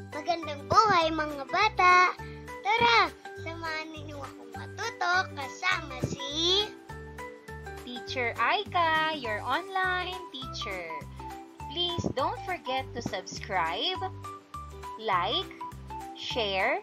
Magandang buhay mga bata! Tara, samahan ninyo akong matuto kasama si Teacher Aika, your online teacher. Please don't forget to subscribe, like, share,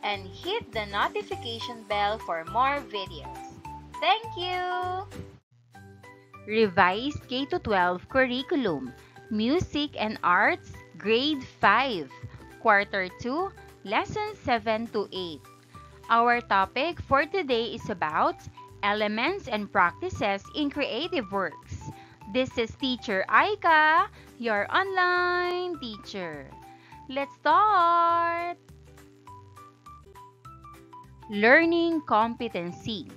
and hit the notification bell for more videos. Thank you! Revised K-12 Curriculum, Music and Arts, Grade 5, Quarter 2, Lessons 7 to 8. Our topic for today is about elements and practices in creative works. This is Teacher Aika, your online teacher. Let's start! Learning competency.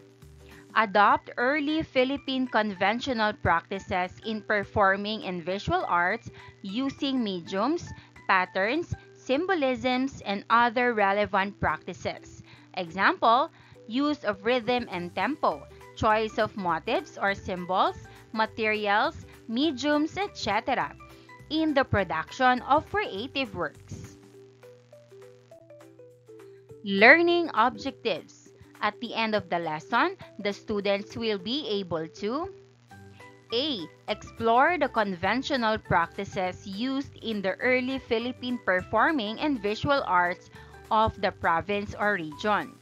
Adopt early Philippine conventional practices in performing and visual arts using mediums, patterns, symbolisms, and other relevant practices. Example, use of rhythm and tempo, choice of motifs or symbols, materials, mediums, etc. in the production of creative works. Learning objectives. At the end of the lesson, the students will be able to A. Explore the conventional practices used in the early Philippine performing and visual arts of the province or region.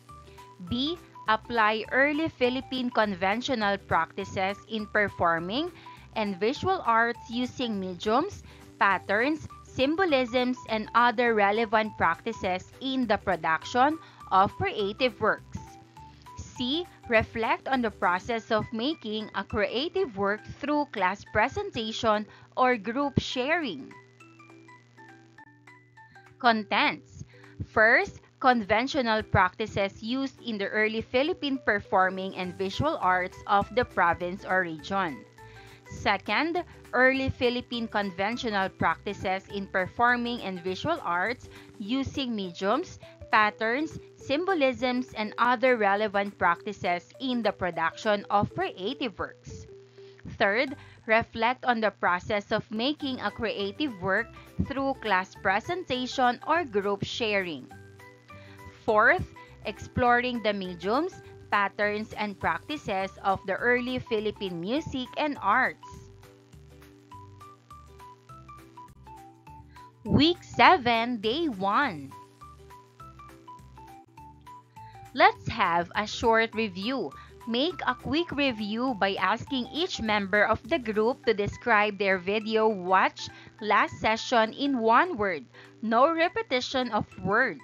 B. Apply early Philippine conventional practices in performing and visual arts using mediums, patterns, symbolisms, and other relevant practices in the production of creative works. C. Reflect on the process of making a creative work through class presentation or group sharing. Contents. First, conventional practices used in the early Philippine performing and visual arts of the province or region. Second, early Philippine conventional practices in performing and visual arts using mediums, patterns, symbolisms, and other relevant practices in the production of creative works. Third, reflect on the process of making a creative work through class presentation or group sharing. Fourth, exploring the mediums, patterns, and practices of the early Philippine music and arts. Week 7, Day 1. Let's have a short review. Make a quick review by asking each member of the group to describe their video watched last session in one word. No repetition of word.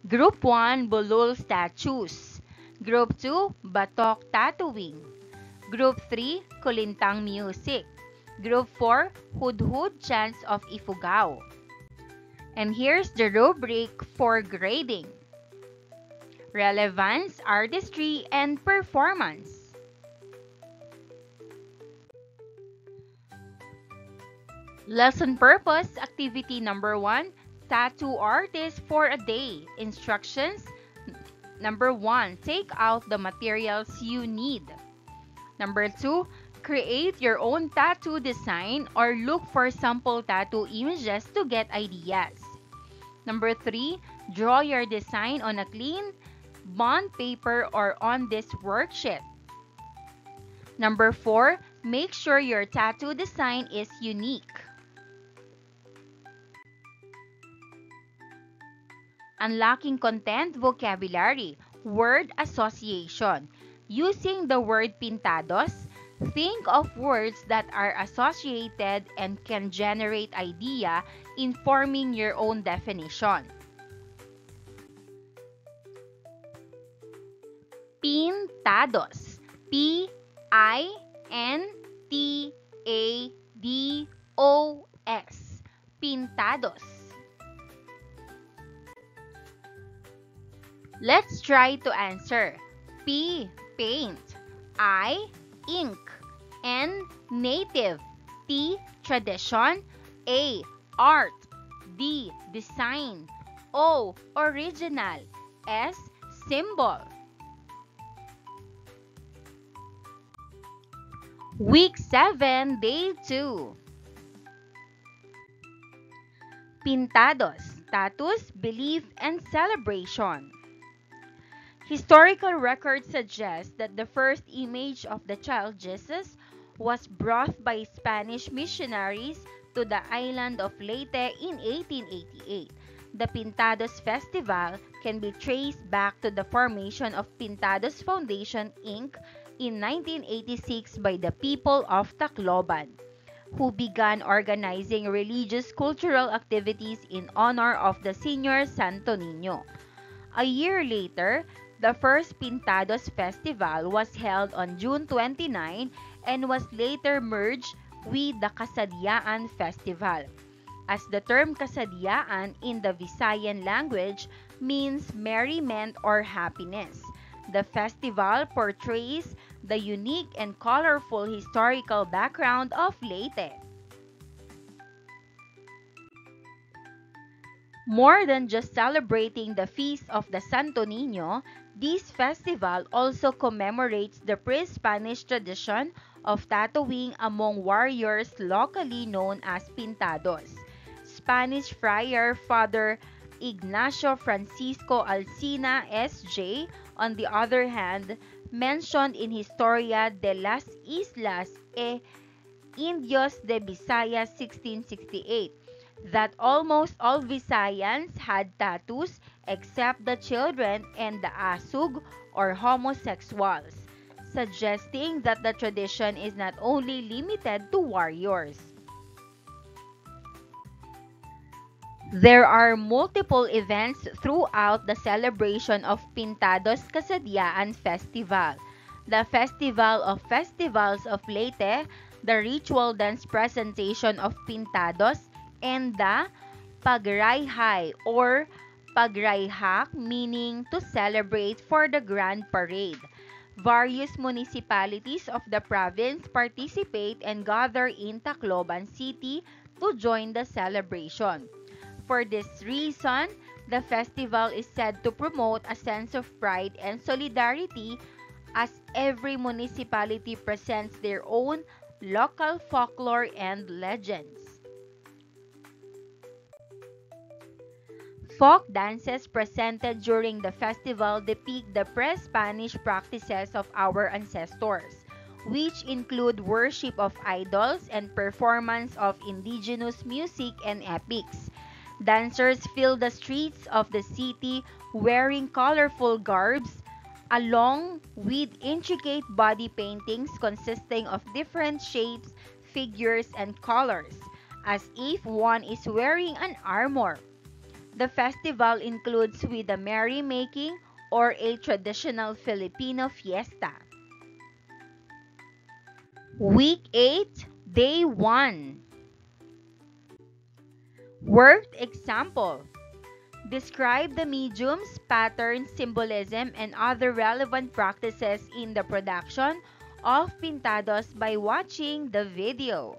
Group 1, Bulol Statues. Group 2, Batok Tattooing. Group 3, Kulintang Music. Group 4, Hudhud Chants of Ifugao. And here's the rubric for grading. Relevance, artistry, and performance. Lesson purpose, activity number 1, tattoo artist for a day. Instructions, number 1, take out the materials you need. Number 2, create your own tattoo design or look for sample tattoo images to get ideas. Number 3, draw your design on a clean bond paper or on this worksheet. Number 4, make sure your tattoo design is unique. Unlocking content vocabulary, word association. Using the word pintados, think of words that are associated and can generate idea in forming your own definition. Pintados. P-I-N-T-A-D-O-S. Pintados. Let's try to answer. P. Paint. I. Ink. N. Native. T. Tradition. A. Art. D. Design. O. Original. S. Symbol. Week 7, Day 2. Pintados, status, belief, and celebration. Historical records suggest that the first image of the child Jesus was brought by Spanish missionaries to the island of Leyte in 1888. The Pintados Festival can be traced back to the formation of Pintados Foundation Inc. in 1986 by the people of Tacloban, who began organizing religious cultural activities in honor of the senior Santo Niño. A year later, the first Pintados Festival was held on June 29 and was later merged with the Kasadyaan Festival, as the term Kasadyaan in the Visayan language means merriment or happiness. The festival portrays the unique and colorful historical background of Leyte. More than just celebrating the feast of the Santo Niño, this festival also commemorates the pre-Spanish tradition of tattooing among warriors locally known as pintados. Spanish friar Father Ignacio Francisco Alsina S.J., on the other hand, mentioned in Historia de las Islas e Indios de Visayas 1668 that almost all Visayans had tattoos except the children and the asug or homosexuals, suggesting that the tradition is not only limited to warriors. There are multiple events throughout the celebration of Pintados Kasadyaan Festival. The Festival of Festivals of Leyte, the ritual dance presentation of Pintados, and the Pagrayhay or Pagrayhak, meaning to celebrate for the Grand Parade. Various municipalities of the province participate and gather in Tacloban City to join the celebration. For this reason, the festival is said to promote a sense of pride and solidarity as every municipality presents their own local folklore and legends. Folk dances presented during the festival depict the pre-Spanish practices of our ancestors, which include worship of idols and performance of indigenous music and epics. Dancers fill the streets of the city wearing colorful garbs, along with intricate body paintings consisting of different shapes, figures, and colors, as if one is wearing an armor. The festival includes with a merrymaking or a traditional Filipino fiesta. Week 8, Day 1. Word example. Describe the mediums, patterns, symbolism, and other relevant practices in the production of pintados by watching the video.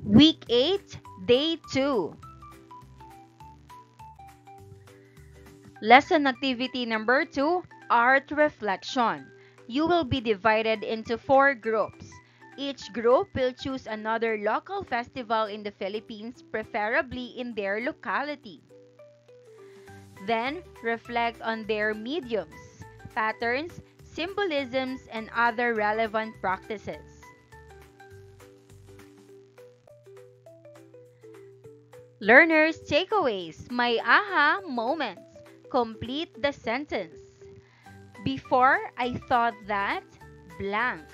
Week 8, Day 2. Lesson activity number 2, Art Reflection. You will be divided into 4 groups. Each group will choose another local festival in the Philippines, preferably in their locality. Then, reflect on their mediums, patterns, symbolisms, and other relevant practices. Learners' takeaways, my aha moments. Complete the sentence. Before, I thought that blank.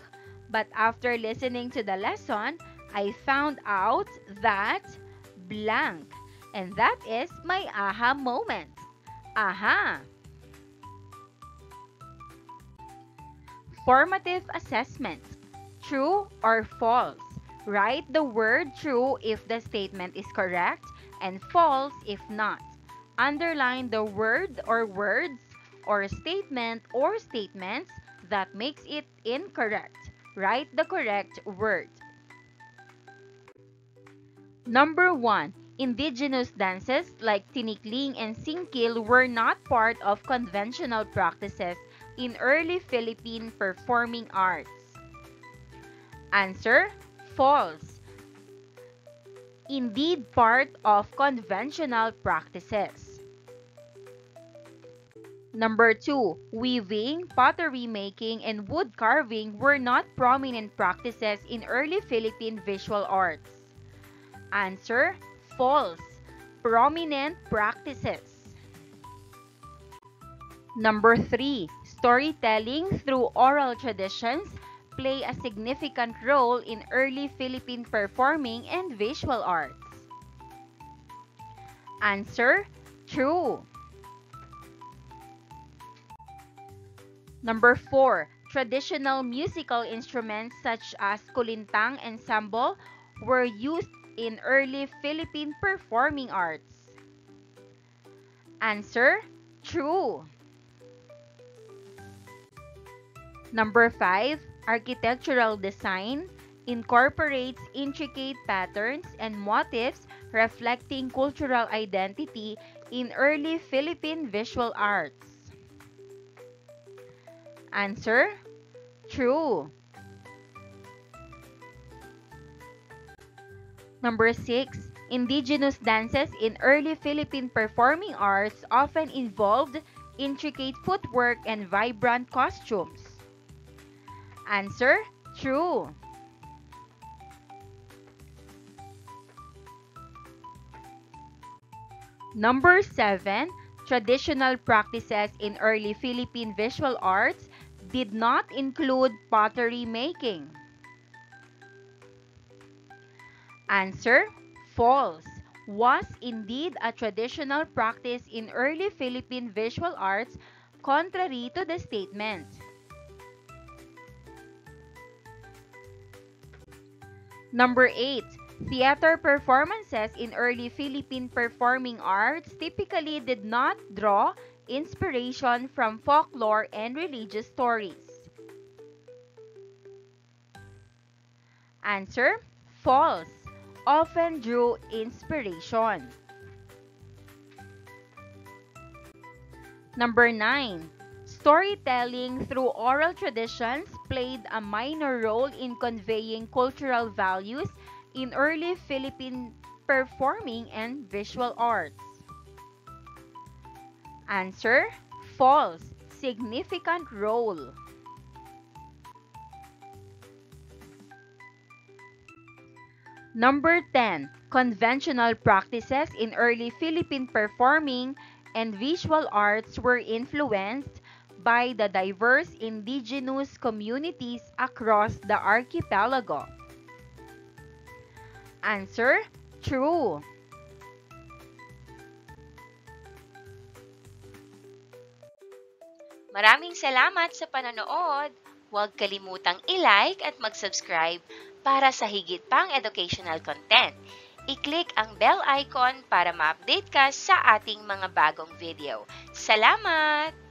But after listening to the lesson, I found out that blank. And that is my aha moment. Aha! Formative assessment. True or false? Write the word true if the statement is correct and false if not. Underline the word or words or statement or statements that makes it incorrect. Write the correct word. Number 1. Indigenous dances like tinikling and singkil were not part of conventional practices in early Philippine performing arts. Answer: false. Indeed part of conventional practices. Number 2. Weaving, pottery making, and wood carving were not prominent practices in early Philippine visual arts. Answer: false. Prominent practices. Number 3. Storytelling through oral traditions play a significant role in early Philippine performing and visual arts. Answer: true. Number 4. Traditional musical instruments such as kulintang and sambal were used in early Philippine performing arts. Answer: true. Number 5. Architectural design incorporates intricate patterns and motifs reflecting cultural identity in early Philippine visual arts. Answer: true. Number 6. Indigenous dances in early Philippine performing arts often involved intricate footwork and vibrant costumes. Answer: true. Number 7. Traditional practices in early Philippine visual arts did not include pottery making. Answer: false. Was indeed a traditional practice in early Philippine visual arts, contrary to the statement. Number 8. Theater performances in early Philippine performing arts typically did not draw inspiration from folklore and religious stories. Answer: false. Often drew inspiration. Number 9. Storytelling through oral traditions played a minor role in conveying cultural values in early Philippine performing and visual arts. Answer: false. Significant role. Number 10. Conventional practices in early Philippine performing and visual arts were influenced by the diverse indigenous communities across the archipelago. Answer: true. Maraming salamat sa panonood! Huwag kalimutang i-like at mag-subscribe para sa higit pang educational content. I-click ang bell icon para ma-update ka sa ating mga bagong video. Salamat!